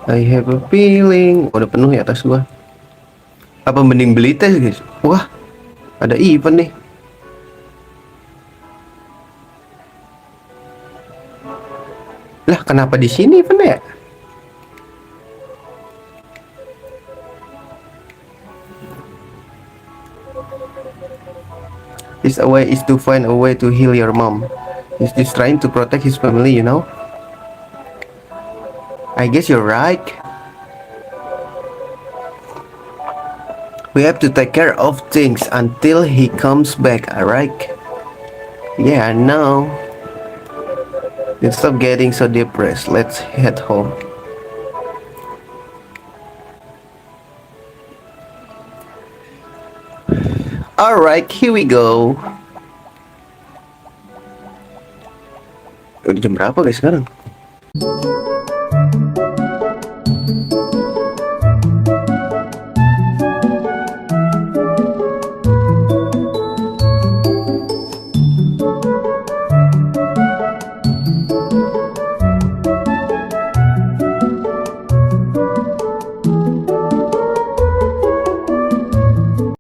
I have a feeling. Udah penuh ya tas gua. Apa mending beli tes guys? Wah, ada event nih. Lah, kenapa di sini event ya? His way is to find a way to heal your mom. He's just trying to protect his family, you know? I guess you're right. We have to take care of things until he comes back, alright? Yeah, I know. Then stop getting so depressed. Let's head home. Alright, here we go. Udah jam berapa guys sekarang?